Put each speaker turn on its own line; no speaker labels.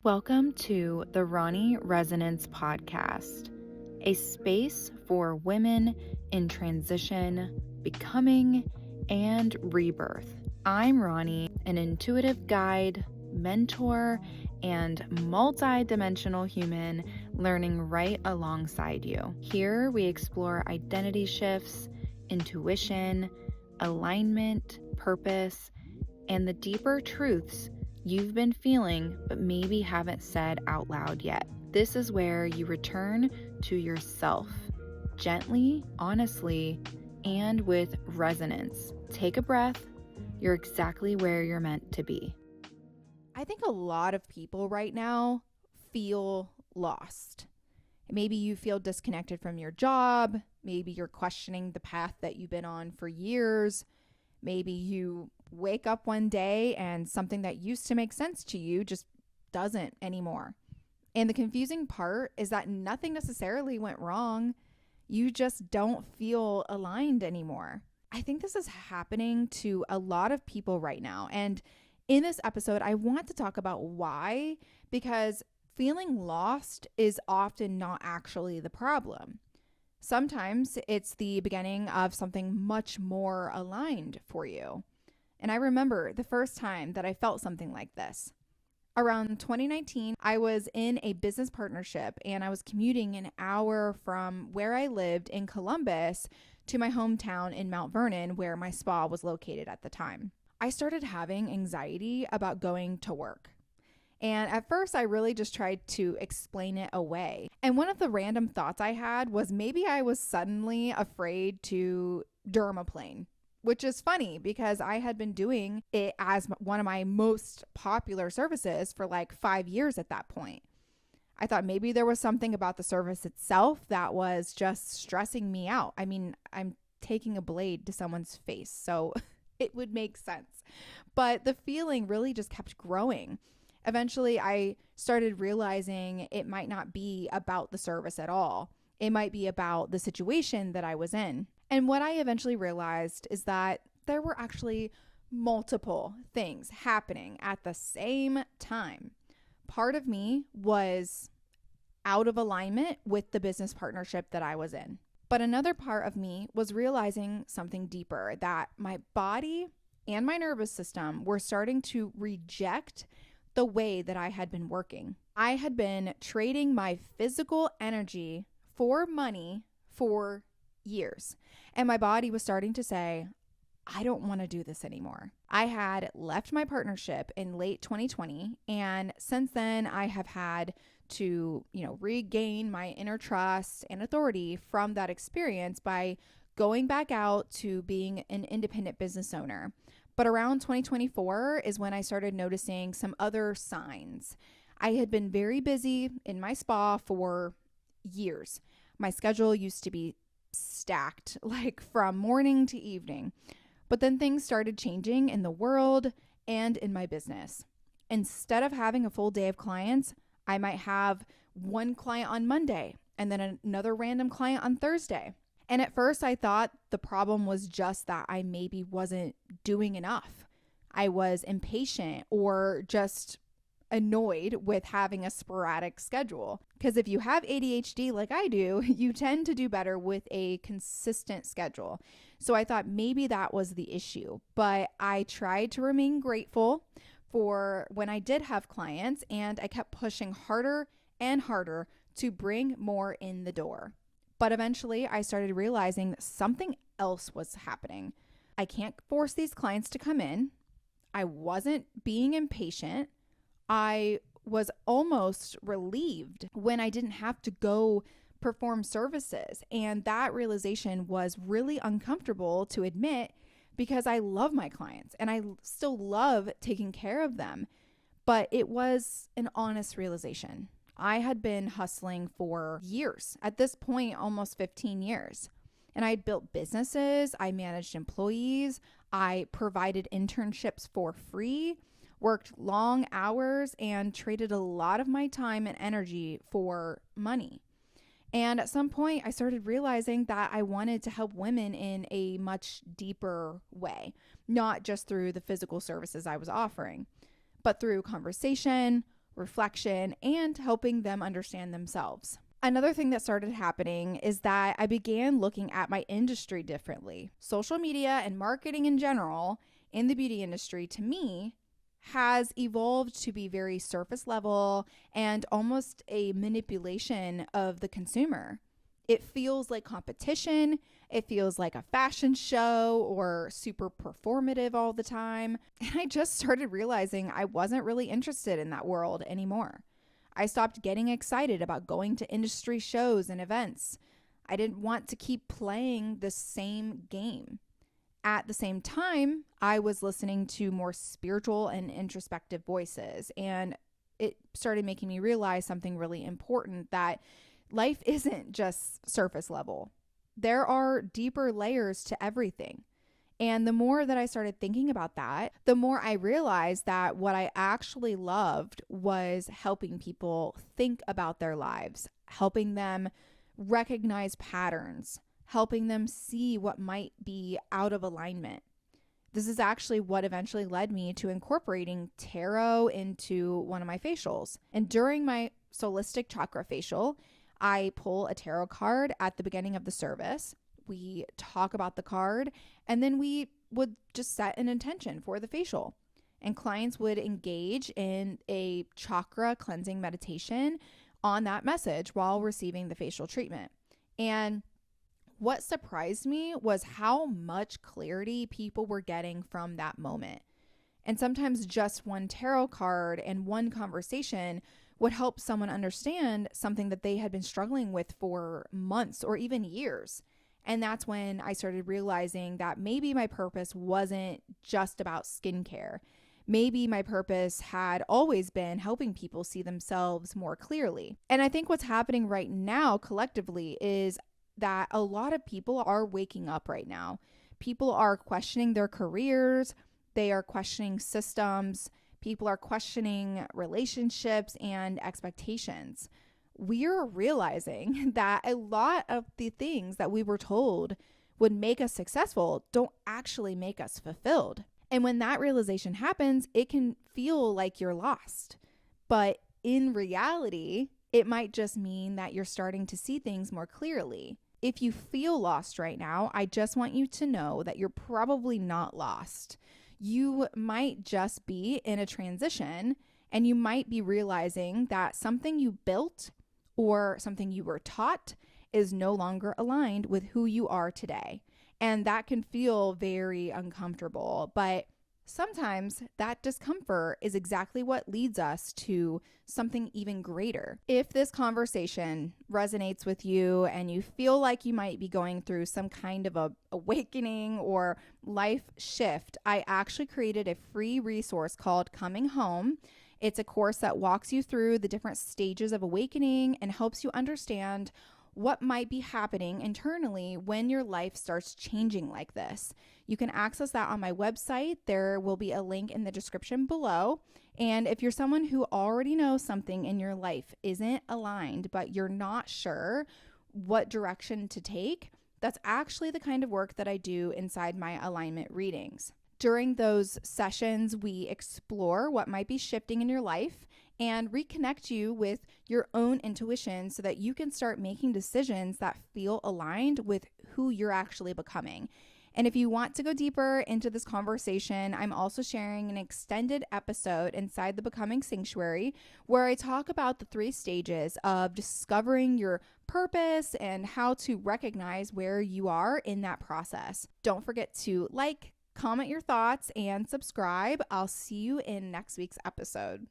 Welcome to the Ronni Resonance Podcast, a space for women in transition, becoming, and rebirth. I'm Ronni, an intuitive guide, mentor, and multi-dimensional human learning right alongside you. Here we explore identity shifts, intuition, alignment, purpose, and the deeper truths you've been feeling but maybe haven't said out loud yet. This is where you return to yourself gently, honestly, and with resonance. Take a breath. You're exactly where you're meant to be.
I think a lot of people right now feel lost. Maybe you feel disconnected from your job. Maybe you're questioning the path that you've been on for years. Maybe you wake up one day and something that used to make sense to you just doesn't anymore. And the confusing part is that nothing necessarily went wrong. You just don't feel aligned anymore. I think this is happening to a lot of people right now. And in this episode, I want to talk about why, because feeling lost is often not actually the problem. Sometimes it's the beginning of something much more aligned for you. And I remember the first time that I felt something like this. Around 2019, I was in a business partnership and I was commuting an hour from where I lived in Columbus to my hometown in Mount Vernon, where my spa was located at the time. I started having anxiety about going to work. And at first, I really just tried to explain it away. And one of the random thoughts I had was maybe I was suddenly afraid to dermaplane, which is funny because I had been doing it as one of my most popular services for like 5 years at that point. I thought maybe there was something about the service itself that was just stressing me out. I mean, I'm taking a blade to someone's face, so it would make sense. But the feeling really just kept growing. Eventually, I started realizing it might not be about the service at all. It might be about the situation that I was in. And what I eventually realized is that there were actually multiple things happening at the same time. Part of me was out of alignment with the business partnership that I was in. But another part of me was realizing something deeper, that my body and my nervous system were starting to reject the way that I had been working. I had been trading my physical energy for money for years. And my body was starting to say, I don't want to do this anymore. I had left my partnership in late 2020. And since then, I have had to, regain my inner trust and authority from that experience by going back out to being an independent business owner. But around 2024 is when I started noticing some other signs. I had been very busy in my spa for years. My schedule used to be stacked, like from morning to evening. But then things started changing in the world and in my business. Instead of having a full day of clients, I might have one client on Monday and then another random client on Thursday. And at first I thought the problem was just that I maybe wasn't doing enough. I was impatient or just annoyed with having a sporadic schedule. Because if you have ADHD like I do, you tend to do better with a consistent schedule. So I thought maybe that was the issue. But I tried to remain grateful for when I did have clients, and I kept pushing harder and harder to bring more in the door. But eventually I started realizing that something else was happening. I can't force these clients to come in. I wasn't being impatient. I was almost relieved when I didn't have to go perform services. And that realization was really uncomfortable to admit because I love my clients and I still love taking care of them. But it was an honest realization. I had been hustling for years, at this point, almost 15 years. And I had built businesses, I managed employees, I provided internships for free, worked long hours, and traded a lot of my time and energy for money. And at some point, I started realizing that I wanted to help women in a much deeper way, not just through the physical services I was offering, but through conversation, reflection, and helping them understand themselves. Another thing that started happening is that I began looking at my industry differently. Social media and marketing in general in the beauty industry, to me, has evolved to be very surface level and almost a manipulation of the consumer. It feels like competition. It feels like a fashion show or super performative all the time. And I just started realizing I wasn't really interested in that world anymore. I stopped getting excited about going to industry shows and events. I didn't want to keep playing the same game. At the same time, I was listening to more spiritual and introspective voices, and it started making me realize something really important, that life isn't just surface level. There are deeper layers to everything. And the more that I started thinking about that, the more I realized that what I actually loved was helping people think about their lives, helping them recognize patterns, helping them see what might be out of alignment. This is actually what eventually led me to incorporating tarot into one of my facials. And during my Solistic Chakra facial, I pull a tarot card at the beginning of the service. We talk about the card, and then we would just set an intention for the facial. And clients would engage in a chakra cleansing meditation on that message while receiving the facial treatment. And what surprised me was how much clarity people were getting from that moment. And sometimes just one tarot card and one conversation would help someone understand something that they had been struggling with for months or even years. And that's when I started realizing that maybe my purpose wasn't just about skincare. Maybe my purpose had always been helping people see themselves more clearly. And I think what's happening right now collectively is that a lot of people are waking up right now. People are questioning their careers. They are questioning systems. People are questioning relationships and expectations. We're realizing that a lot of the things that we were told would make us successful don't actually make us fulfilled. And when that realization happens, it can feel like you're lost. But in reality, it might just mean that you're starting to see things more clearly. If you feel lost right now, I just want you to know that you're probably not lost. You might just be in a transition, and you might be realizing that something you built or something you were taught is no longer aligned with who you are today. And that can feel very uncomfortable, but sometimes that discomfort is exactly what leads us to something even greater. If this conversation resonates with you and you feel like you might be going through some kind of a awakening or life shift, I actually created a free resource called Coming Home. It's a course that walks you through the different stages of awakening and helps you understand what might be happening internally when your life starts changing like this. You can access that on my website. There will be a link in the description below. And if you're someone who already knows something in your life isn't aligned, but you're not sure what direction to take, that's actually the kind of work that I do inside my alignment readings. During those sessions, we explore what might be shifting in your life and reconnect you with your own intuition so that you can start making decisions that feel aligned with who you're actually becoming. And if you want to go deeper into this conversation, I'm also sharing an extended episode inside the Becoming Sanctuary where I talk about the 3 stages of discovering your purpose and how to recognize where you are in that process. Don't forget to comment your thoughts, and subscribe. I'll see you in next week's episode.